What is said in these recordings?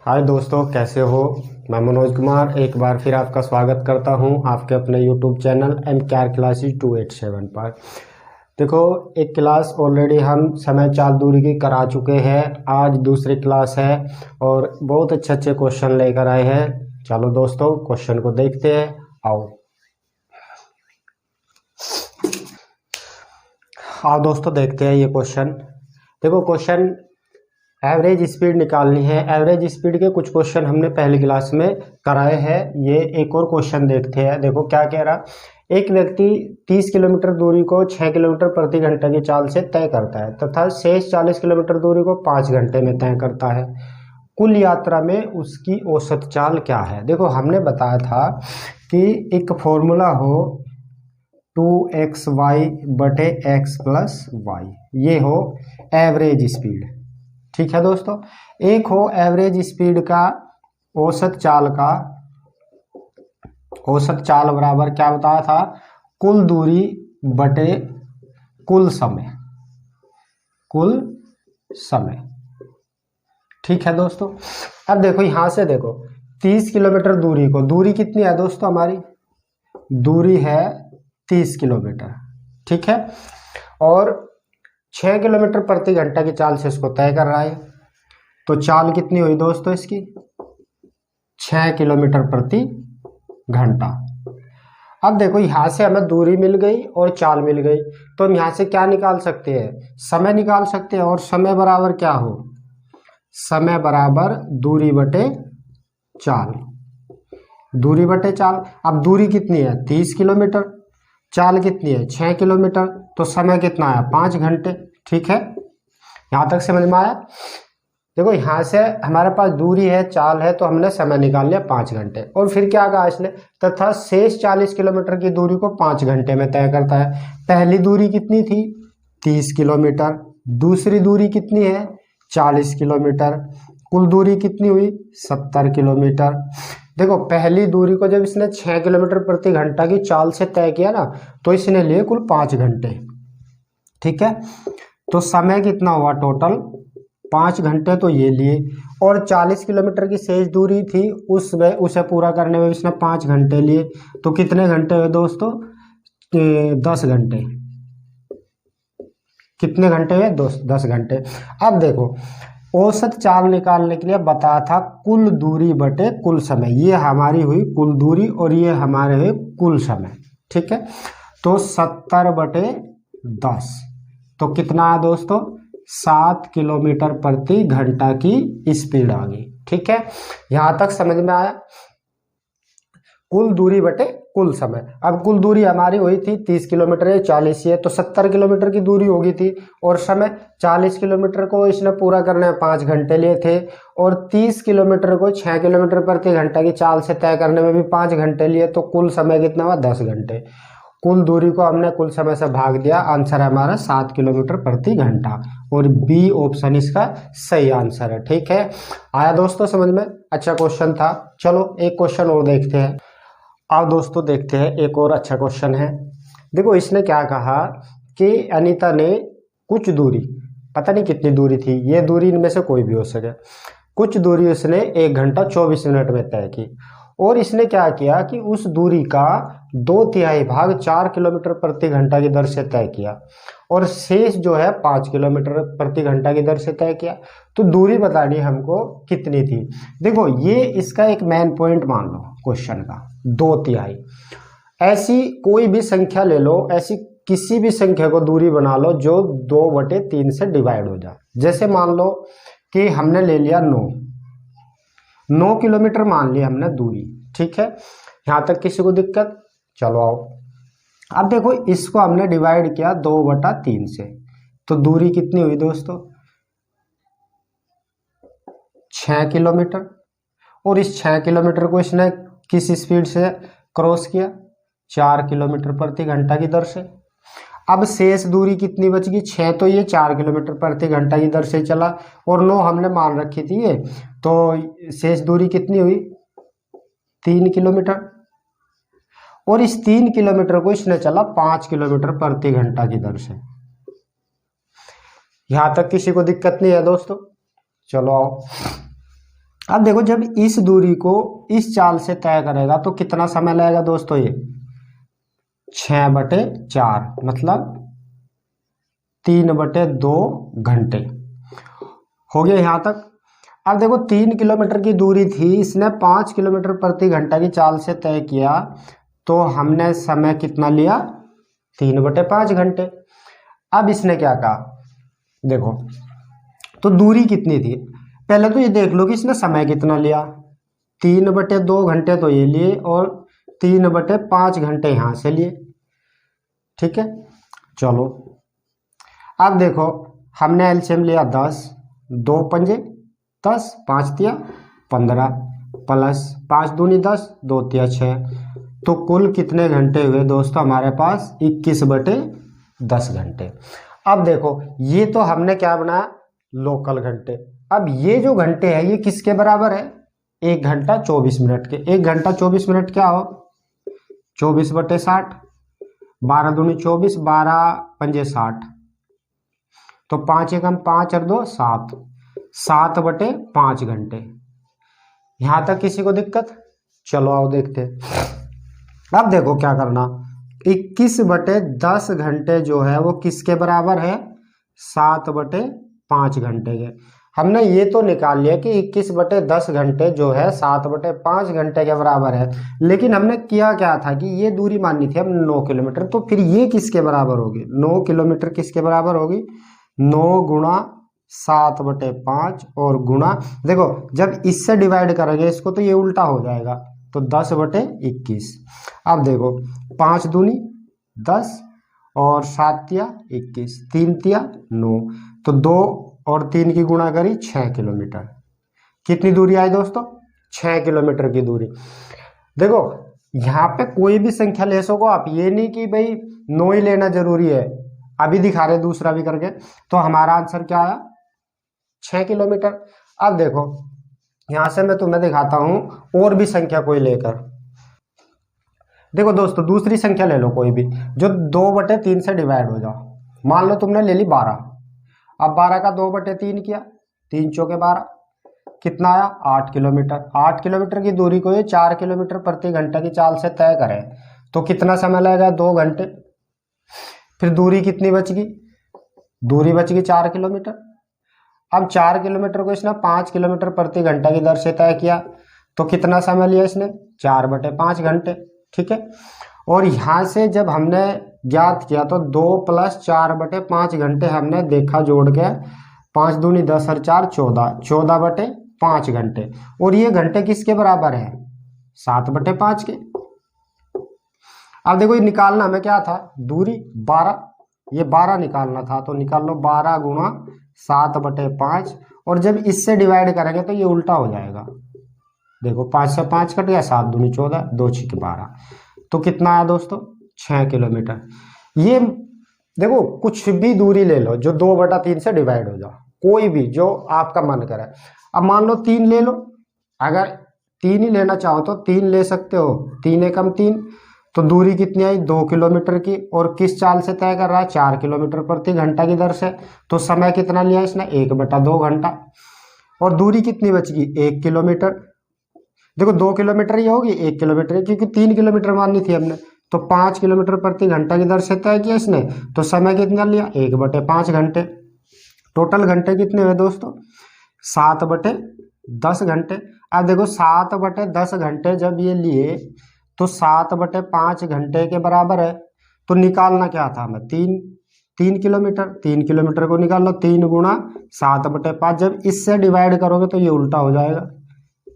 हाय दोस्तों, कैसे हो। मैं मनोज कुमार एक बार फिर आपका स्वागत करता हूं आपके अपने यूट्यूब चैनल MKR क्लासेस 287 पर। देखो, एक क्लास ऑलरेडी हम समय चाल दूरी की करा चुके हैं। आज दूसरी क्लास है और बहुत अच्छे अच्छे क्वेश्चन लेकर आए हैं। चलो दोस्तों, क्वेश्चन को देखते हैं। आओ दोस्तों, देखते हैं ये क्वेश्चन। देखो, क्वेश्चन एवरेज स्पीड निकालनी है। एवरेज स्पीड के कुछ क्वेश्चन हमने पहली क्लास में कराए हैं। ये एक और क्वेश्चन देखते हैं। देखो क्या कह रहा। एक व्यक्ति 30 किलोमीटर दूरी को 6 किलोमीटर प्रति घंटे की चाल से तय करता है तथा शेष 40 किलोमीटर दूरी को 5 घंटे में तय करता है। कुल यात्रा में उसकी औसत चाल क्या है। देखो, हमने बताया था कि एक फॉर्मूला हो 2xy बटे x प्लस वाई, ये हो एवरेज स्पीड। ठीक है दोस्तों, एक हो एवरेज स्पीड का औसत चाल बराबर क्या बताया था, कुल दूरी बटे कुल समय। ठीक है दोस्तों। अब देखो, यहां से देखो 30 किलोमीटर दूरी कितनी है दोस्तों, हमारी दूरी है 30 किलोमीटर। ठीक है, और 6 किलोमीटर प्रति घंटा की चाल से इसको तय कर रहा है। तो चाल कितनी हुई दोस्तों इसकी, 6 किलोमीटर प्रति घंटा। अब देखो, यहां से हमें दूरी मिल गई और चाल मिल गई, तो हम यहां से क्या निकाल सकते हैं, समय निकाल सकते हैं। और समय बराबर क्या हो, समय बराबर दूरी बटे चाल। अब दूरी कितनी है 30 किलोमीटर, चाल कितनी है 6 किलोमीटर, तो समय कितना है 5 घंटे। ठीक है, यहां तक समझ में आया। देखो, यहां से हमारे पास दूरी है, चाल है, तो हमने समय निकाल लिया 5 घंटे। और फिर क्या कहा इसने, तथा शेष 40 किलोमीटर की दूरी को 5 घंटे में तय करता है। पहली दूरी कितनी थी 30 किलोमीटर, दूसरी दूरी कितनी है 40 किलोमीटर, कुल दूरी कितनी हुई 70 किलोमीटर। देखो, पहली दूरी को जब इसने 6 किलोमीटर प्रति घंटा की चाल से तय किया ना, तो इसने लिए कुल 5 घंटे। ठीक है, तो समय कितना हुआ टोटल 5 घंटे, तो ये लिए। और 40 किलोमीटर की शेष दूरी थी, उसे पूरा करने में इसने 5 घंटे लिए। तो कितने घंटे हुए दोस्तों, 10 घंटे। कितने घंटे हुए 10 घंटे। अब देखो, औसत चाल निकालने के लिए बताया था कुल दूरी बटे कुल समय। ये हमारी हुई कुल दूरी और ये हमारे हुए कुल समय। ठीक है, तो 70 बटे 10, तो कितना है दोस्तों 7 किलोमीटर प्रति घंटा की स्पीड आ गई। ठीक है, यहां तक समझ में आया। कुल दूरी बटे कुल समय। अब कुल दूरी हमारी हुई थी 30 किलोमीटर है, 40 है, तो 70 किलोमीटर की दूरी होगी थी। और समय 40 किलोमीटर को इसने पूरा करने में 5 घंटे लिए थे, और 30 किलोमीटर को 6 किलोमीटर प्रति घंटा की चाल से तय करने में भी 5 घंटे लिए। तो कुल समय कितना हुआ 10 घंटे। कुल दूरी को हमने कुल समय से भाग दिया, आंसर है हमारा 7 किलोमीटर प्रति घंटा। और बी ऑप्शन इसका सही आंसर है। ठीक है, आया दोस्तों समझ में। अच्छा क्वेश्चन था। चलो एक क्वेश्चन और देखते हैं। आओ दोस्तों, देखते हैं एक और अच्छा क्वेश्चन है। देखो, इसने क्या कहा कि अनीता ने कुछ दूरी, पता नहीं कितनी दूरी थी, ये दूरी इनमें से कोई भी हो सके, कुछ दूरी उसने 1 घंटा 24 मिनट में तय की। और इसने क्या किया कि उस दूरी का 2/3 भाग 4 किलोमीटर प्रति घंटा की दर से तय किया, और शेष जो है 5 किलोमीटर प्रति घंटा की दर से तय किया। तो दूरी बतानी हमको कितनी थी। देखो, ये इसका एक मेन पॉइंट मान लो क्वेश्चन का, 2/3। ऐसी कोई भी संख्या ले लो, ऐसी किसी भी संख्या को दूरी बना लो जो 2/3 से डिवाइड हो जाए। जैसे मान लो कि हमने ले लिया 9 किलोमीटर मान लिया हमने दूरी। ठीक है, यहां तक किसी को दिक्कत। चलो आओ, अब देखो इसको हमने डिवाइड किया 2/3 से, तो दूरी कितनी हुई दोस्तों 6 किलोमीटर। और इस 6 किलोमीटर को इसने किस स्पीड से क्रॉस किया 4 किलोमीटर प्रति घंटा की दर से। अब शेष दूरी कितनी बच गई 6, तो ये 4 किलोमीटर प्रति घंटा की दर से चला, और 9 हमने मान रखी थी ये, तो शेष दूरी कितनी हुई 3 किलोमीटर। और इस 3 किलोमीटर को इसने चला 5 किलोमीटर प्रति घंटा की दर से। यहां तक किसी को दिक्कत नहीं है दोस्तों। चलो आओ, अब देखो जब इस दूरी को इस चाल से तय करेगा तो कितना समय लगेगा दोस्तों, ये 6/4 मतलब 3/2 घंटे हो गया यहाँ तक। अब देखो 3 किलोमीटर की दूरी थी, इसने 5 किलोमीटर प्रति घंटा की चाल से तय किया, तो हमने समय कितना लिया, 3/5 घंटे। अब इसने क्या कहा, देखो तो दूरी कितनी थी, पहले तो ये देख लो कि इसने समय कितना लिया, 3/2 घंटे तो ये लिए और 3/5 घंटे यहाँ से लिए, ठीक है। चलो अब देखो हमने एलसीएम लिया 10, 2 पंजे 10, 5 तिया 15 प्लस 5 दूनी 10, 2 तिया 6, तो कुल कितने घंटे हुए दोस्तों हमारे पास, 21/10 घंटे। अब देखो ये तो हमने क्या बनाया, लोकल घंटे। अब ये जो घंटे हैं ये किसके बराबर है, 1 घंटा 24 मिनट के। 1 घंटा 24 मिनट क्या हो, 24/60, 12 दूनी 24, 12 पंजे 60, तो 5 एकम 5 और 2 7, 7/5 घंटे। यहां तक किसी को दिक्कत, चलो आओ देखते हैं। अब देखो क्या करना, 21/10 घंटे जो है वो किसके बराबर है, 7/5 घंटे के। हमने ये तो निकाल लिया कि 21/10 घंटे जो है 7/5 घंटे के बराबर है, लेकिन हमने किया क्या था कि ये दूरी माननी थी हमने 9 किलोमीटर, तो फिर ये किसके बराबर होगी, 9 किलोमीटर किसके बराबर होगी, 9 गुणा 7/5 और गुणा, देखो जब इससे डिवाइड करेंगे इसको तो ये उल्टा हो जाएगा, तो 10/21। अब देखो 5 दूनी 10 और 7 तिया 21, 3 तिया 9, तो 2 और 3 की गुणा करी 6 किलोमीटर। कितनी दूरी आई दोस्तों, 6 किलोमीटर की दूरी। देखो यहाँ पे कोई भी संख्या ले सको आप, ये नहीं कि भाई 9 ही लेना जरूरी है, अभी दिखा रहे दूसरा भी करके, तो हमारा आंसर क्या आया, 6 किलोमीटर। अब देखो यहां से मैं तुम्हें दिखाता हूं और भी संख्या कोई लेकर, देखो दोस्तों दूसरी संख्या ले लो कोई भी जो 2/3 से डिवाइड हो जाओ। मान लो तुमने ले ली 12, अब 12 का 2/3 किया, 3 चौके 12, कितना आया 8 किलोमीटर। 8 किलोमीटर की दूरी को ये 4 किलोमीटर प्रति घंटा की चाल से तय करें तो कितना समय लगेगा, 2 घंटे। फिर दूरी कितनी बच गई, दूरी बच गई 4 किलोमीटर। अब 4 किलोमीटर को इसने 5 किलोमीटर प्रति घंटा की दर से तय किया, तो कितना समय लिया इसने, 4/5 घंटे, ठीक है। और यहाँ से जब हमने ज्ञात किया तो 2 + 4/5 घंटे हमने देखा जोड़ के, 5 दूनी 10 और 4 14, 14/5 घंटे। और ये घंटे किसके बराबर है, 7/5 के। अब देखो ये निकालना हमें क्या था, दूरी 12, ये 12 निकालना था, तो निकाल लो 12 गुणा 7/5, और जब इससे डिवाइड करेंगे तो ये उल्टा हो जाएगा। देखो 5 से 5 कट गया, 7 दूनी 14, 2 6 12, तो कितना आया दोस्तों, 6 किलोमीटर। ये देखो कुछ भी दूरी ले लो जो 2/3 से डिवाइड हो जाओ, कोई भी जो आपका मन करे। अब मान लो 3 ले लो, अगर 3 ही लेना चाहो तो 3 ले सकते हो, 3 एकम 3, तो दूरी कितनी आई, 2 किलोमीटर की, और किस चाल से तय कर रहा है, 4 किलोमीटर प्रति घंटा की दर से, तो समय कितना लिया इसने, 1/2 घंटा। और दूरी कितनी बच गई, 1 किलोमीटर। देखो 2 किलोमीटर ही होगी, 1 किलोमीटर, क्योंकि 3 किलोमीटर माननी थी हमने, तो 5 किलोमीटर प्रति घंटा की दर से तय किया इसने, तो समय कितना लिया, 1/5 घंटे। टोटल घंटे कितने हुए दोस्तों, 7/10 घंटे। अब देखो 7/10 घंटे जब ये लिए तो 7/5 घंटे के बराबर है, तो निकालना क्या था हमें, 3 किलोमीटर, 3 किलोमीटर को निकाल लो, 3 गुणा 7/5, जब इससे डिवाइड करोगे तो ये उल्टा हो जाएगा,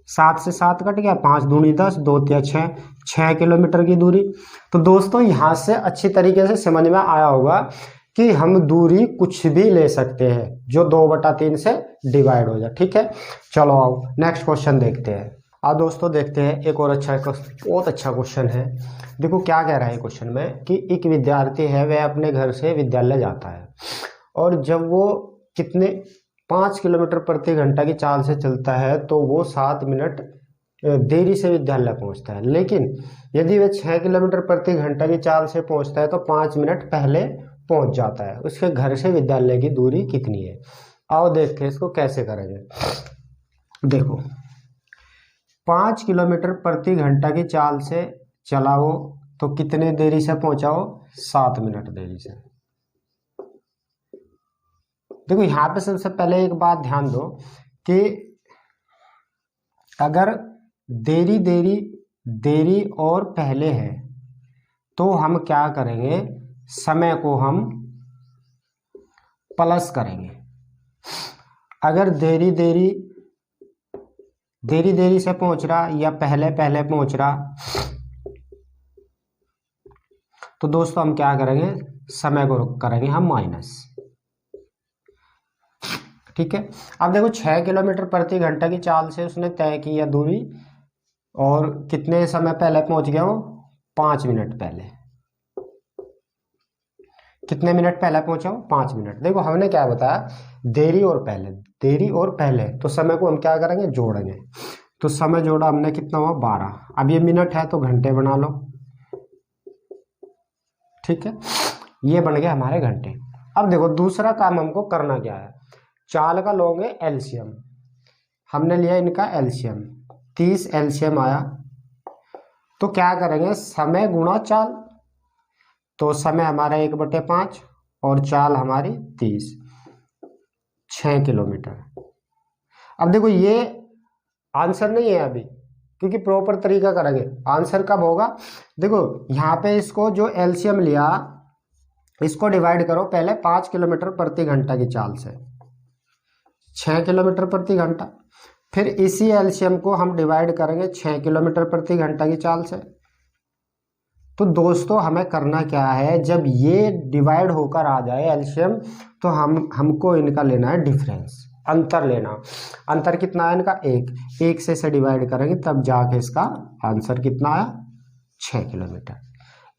7 से 7 कट गया, 5 दूनी 10, 2 तिया 6, 6 किलोमीटर की दूरी। तो दोस्तों यहाँ से अच्छी तरीके से समझ में आया होगा कि हम दूरी कुछ भी ले सकते हैं जो 2/3 से डिवाइड हो जाए, ठीक है। चलो आओ नेक्स्ट क्वेश्चन देखते हैं। अब दोस्तों देखते हैं एक और अच्छा, बहुत अच्छा क्वेश्चन है। देखो क्या कह रहा है क्वेश्चन में कि एक विद्यार्थी है, वह अपने घर से विद्यालय जाता है, और जब वो कितने 5 किलोमीटर प्रति घंटा की चाल से चलता है तो वो 7 मिनट देरी से विद्यालय पहुंचता है। लेकिन यदि वह 6 किलोमीटर प्रति घंटा की चाल से पहुंचता है तो 5 मिनट पहले पहुंच जाता है। उसके घर से विद्यालय की दूरी कितनी है, आओ देखते हैं इसको कैसे करेंगे। देखो 5 किलोमीटर प्रति घंटा की चाल से चला वो, तो कितने देरी से पहुंचा वो? 7 मिनट देरी से। देखो यहाँ पे सबसे पहले एक बात ध्यान दो कि अगर देरी और पहले है तो हम क्या करेंगे, समय को हम प्लस करेंगे। अगर देरी से पहुंच रहा या पहले पहुंच रहा, तो दोस्तों हम क्या करेंगे, समय को करेंगे हम माइनस। ठीक है। अब देखो 6 किलोमीटर प्रति घंटा की चाल से उसने तय किया दूरी, और कितने समय पहले पहुंच गया वो? 5 मिनट पहले। कितने मिनट पहले पहुंचा वो? 5 मिनट। देखो हमने क्या बताया, देरी और पहले, तो समय को हम क्या करेंगे, जोड़ेंगे। तो समय जोड़ा हमने, कितना हुआ? 12। अब ये मिनट है तो घंटे बना लो। ठीक है, ये बन गए हमारे घंटे। अब देखो दूसरा काम हमको करना क्या है, चाल का लोगे एलसीएम। हमने लिया इनका एलसीएम, 30 एलसीएम आया, तो क्या करेंगे, समय गुणा चाल। तो समय हमारा 1/5 और चाल हमारी 30, 6 किलोमीटर। अब देखो ये आंसर नहीं है अभी, क्योंकि प्रॉपर तरीका करेंगे। आंसर कब होगा, देखो यहाँ पे इसको जो एलसीएम लिया, इसको डिवाइड करो पहले 5 किलोमीटर प्रति घंटा की चाल से, 6 किलोमीटर प्रति घंटा। फिर इसी एलसीएम को हम डिवाइड करेंगे 6 किलोमीटर प्रति घंटा की चाल से। तो दोस्तों हमें करना क्या है, जब ये डिवाइड होकर आ जाए एलसीएम, तो हमको इनका लेना है डिफरेंस, अंतर लेना। अंतर कितना है इनका? 1 से इसे डिवाइड करेंगे तब जाके इसका आंसर कितना आया? 6 किलोमीटर।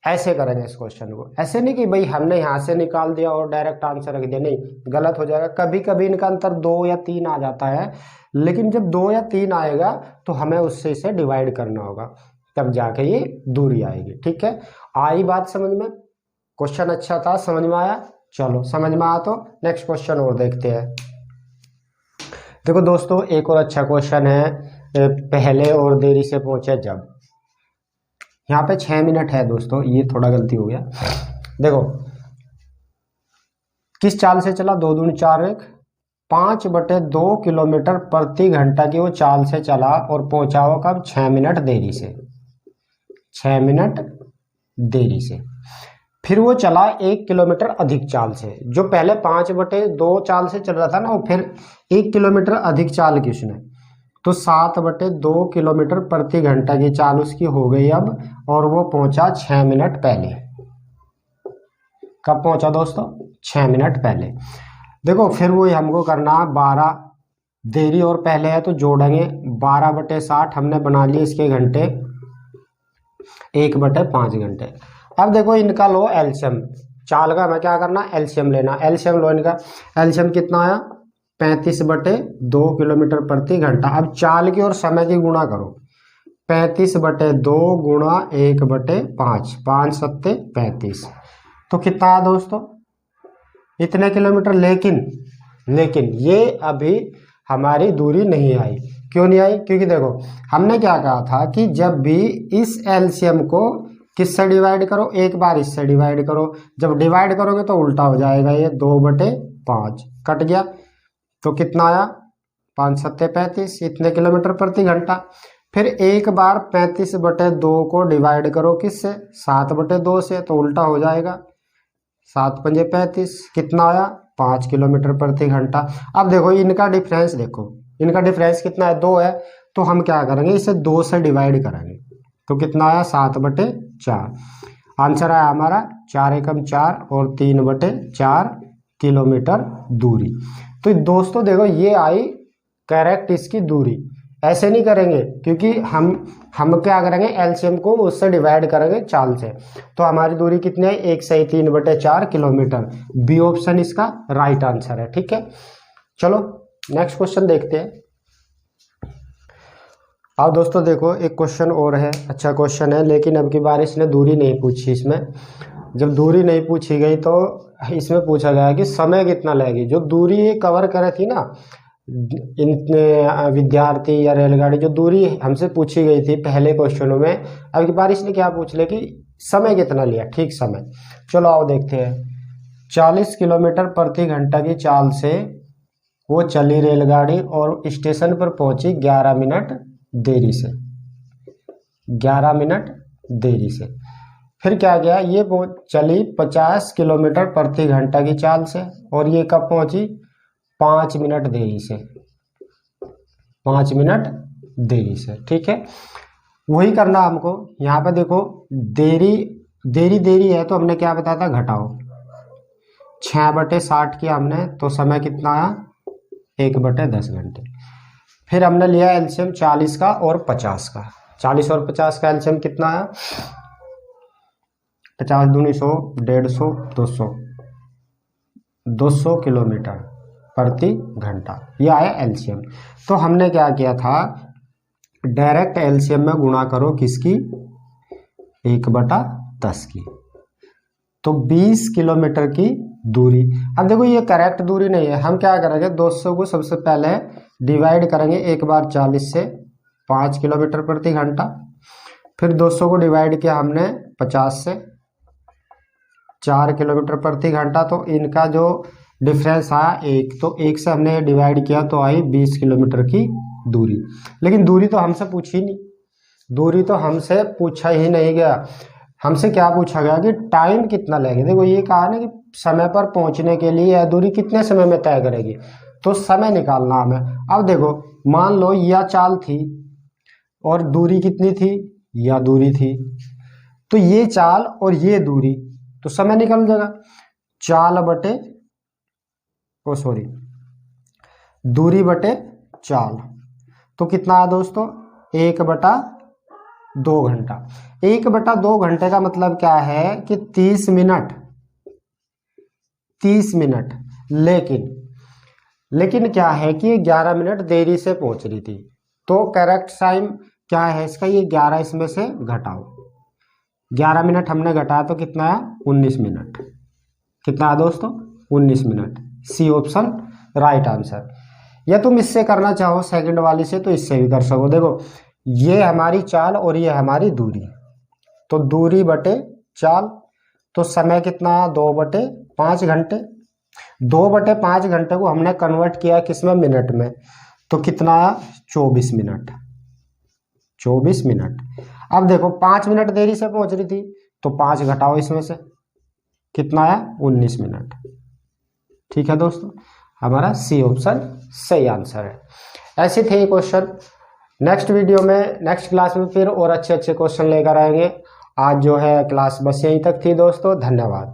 ऐसे करेंगे इस क्वेश्चन को, ऐसे नहीं कि भाई हमने यहाँ से निकाल दिया और डायरेक्ट आंसर रख दिया, नहीं, गलत हो जाएगा। कभी कभी इनका अंतर 2 या 3 आ जाता है, लेकिन जब 2 या 3 आएगा तो हमें उससे इसे डिवाइड करना होगा, तब जाके ये दूरी आएगी। ठीक है, आई बात समझ में? क्वेश्चन अच्छा था, समझ में आया? चलो समझ में आया तो नेक्स्ट क्वेश्चन और देखते हैं। देखो दोस्तों एक और अच्छा क्वेश्चन है, पहले और देरी से पहुंचे जब। यहाँ पे 6 मिनट है दोस्तों, ये थोड़ा गलती हो गया। देखो किस चाल से चला, 2 दूनी 4 1, 5/2 किलोमीटर प्रति घंटा की वो चाल से चला और पहुंचा वो कब? 6 मिनट देरी से। 6 मिनट देरी से। फिर वो चला 1 किलोमीटर अधिक चाल से, जो पहले 5/2 चाल से चल रहा था ना, वो फिर 1 किलोमीटर अधिक चाल की उसने, तो 7/2 किलोमीटर प्रति घंटा की चाल उसकी हो गई अब, और वो पहुंचा 6 मिनट पहले। कब पहुंचा दोस्तों? 6 मिनट पहले। देखो फिर वो हमको करना 12, देरी और पहले है तो जोड़ेंगे, 12/60 हमने बना लिए इसके घंटे, 1/5 घंटे। अब देखो इनका लो एलसीएम, चाल का हमें क्या करना, एलसीएम लेना। एलसीएम लो इनका, एलसीएम कितना आया? 35/2 किलोमीटर प्रति घंटा। अब चाल की और समय की गुणा करो, 35/2 गुणा 1/5, 5 7 35, तो कितना आया दोस्तों? इतने किलोमीटर। लेकिन ये अभी हमारी दूरी नहीं आई। क्यों नहीं आई? क्योंकि देखो हमने क्या कहा था कि जब भी इस एलसीएम को किससे डिवाइड करो, एक बार इससे डिवाइड करो। जब डिवाइड करोगे तो उल्टा हो जाएगा, ये 2/5 कट गया, तो कितना आया? 5 7 35, इतने किलोमीटर प्रति घंटा। फिर एक बार 35/2 को डिवाइड करो किससे? 7/2 से, तो उल्टा हो जाएगा, 7 5 35, कितना आया? 5 किलोमीटर प्रति घंटा। अब देखो इनका डिफरेंस, देखो इनका डिफरेंस कितना है? 2 है, तो हम क्या करेंगे, इसे 2 से डिवाइड करेंगे, तो कितना आया? 7/4। आंसर आया हमारा 4 एकम 4 और 3/4 किलोमीटर दूरी। तो दोस्तों देखो ये आई करेक्ट इसकी दूरी। ऐसे नहीं करेंगे, क्योंकि हम क्या करेंगे, एलसीएम को उससे डिवाइड करेंगे चाल से। तो हमारी दूरी कितनी है? 1 से 3/4 किलोमीटर। बी ऑप्शन इसका राइट आंसर है। ठीक है, चलो नेक्स्ट क्वेश्चन देखते हैं। अब दोस्तों देखो एक क्वेश्चन और है, अच्छा क्वेश्चन है, लेकिन अब की बार इसने दूरी नहीं पूछी। इसमें जब दूरी नहीं पूछी गई तो इसमें पूछा गया कि समय कितना लगेगी। जो दूरी ये कवर करे थी ना, इन विद्यार्थी या रेलगाड़ी, जो दूरी हमसे पूछी गई थी पहले क्वेश्चनों में, अब की बार इसने क्या पूछ लिया कि समय कितना लिया, ठीक समय। चलो आओ देखते हैं। 40 किलोमीटर प्रति घंटा की चाल से वो चली रेलगाड़ी और स्टेशन पर पहुंची 11 मिनट देरी से, 11 मिनट देरी से। फिर क्या गया, ये चली 50 किलोमीटर प्रति घंटा की चाल से और ये कब पहुंची, 5 मिनट देरी से, 5 मिनट देरी से। ठीक है, वही करना हमको। यहाँ पे देखो देरी देरी देरी है तो हमने क्या बताया था, घटाओ। 6/60 किया हमने तो समय कितना आया, 1/10 घंटे। फिर हमने लिया एलसीएम 40 का और 50 का। 40 और 50 का एलसीएम कितना आया, 50 दूनी 100, 150, 200, 200 किलोमीटर प्रति घंटा, यह आया एलसीएम। तो हमने क्या किया था, डायरेक्ट एलसीएम में गुणा करो किसकी, 1/10 की। तो 20 किलोमीटर की दूरी। अब देखो ये करेक्ट दूरी नहीं है, हम क्या करेंगे, 200 को सबसे पहले डिवाइड करेंगे एक बार 40 से, 5 किलोमीटर प्रति घंटा। फिर 200 को डिवाइड किया हमने 50 से, 4 किलोमीटर प्रति घंटा। तो इनका जो डिफरेंस आया 1, तो 1 से हमने डिवाइड किया तो आई 20 किलोमीटर की दूरी। लेकिन दूरी तो हमसे पूछी नहीं, दूरी तो हमसे पूछा ही नहीं गया। हमसे क्या पूछा गया कि टाइम कितना लगेगा। देखो ये कहा ना कि समय पर पहुंचने के लिए यह दूरी कितने समय में तय करेगी, तो समय निकालना हमें। अब देखो मान लो यह चाल थी और दूरी कितनी थी, यह दूरी थी, तो ये चाल और ये दूरी, तो समय निकल जाएगा। दूरी बटे चाल, तो कितना है दोस्तों, 1/2 घंटा। 1/2 घंटे का मतलब क्या है कि 30 मिनट, 30 मिनट। लेकिन क्या है कि 11 मिनट देरी से पहुंच रही थी, तो करेक्ट टाइम क्या है इसका, ये 11 इसमें से घटाओ। 11 मिनट हमने घटाया तो कितना है, 19 मिनट। कितना है दोस्तों, 19 minute. C option right answer. या तुम इससे करना चाहो सेकंड वाली से तो इससे भी कर सको। देखो ये हमारी चाल और ये हमारी दूरी, तो दूरी बटे चाल, तो समय कितना है, 2/5 घंटे। 2/5 घंटे को हमने कन्वर्ट किया किसमें, मिनट में, तो कितना आया, 24 मिनट, 24 मिनट। अब देखो 5 मिनट देरी से पहुंच रही थी, तो 5 घटाओ इसमें से, कितना आया, 19 मिनट। ठीक है दोस्तों, हमारा सी ऑप्शन सही आंसर है। ऐसे थे क्वेश्चन। नेक्स्ट वीडियो में, नेक्स्ट क्लास में फिर और अच्छे अच्छे क्वेश्चन लेकर आएंगे। आज जो है क्लास बस यहीं तक थी दोस्तों, धन्यवाद।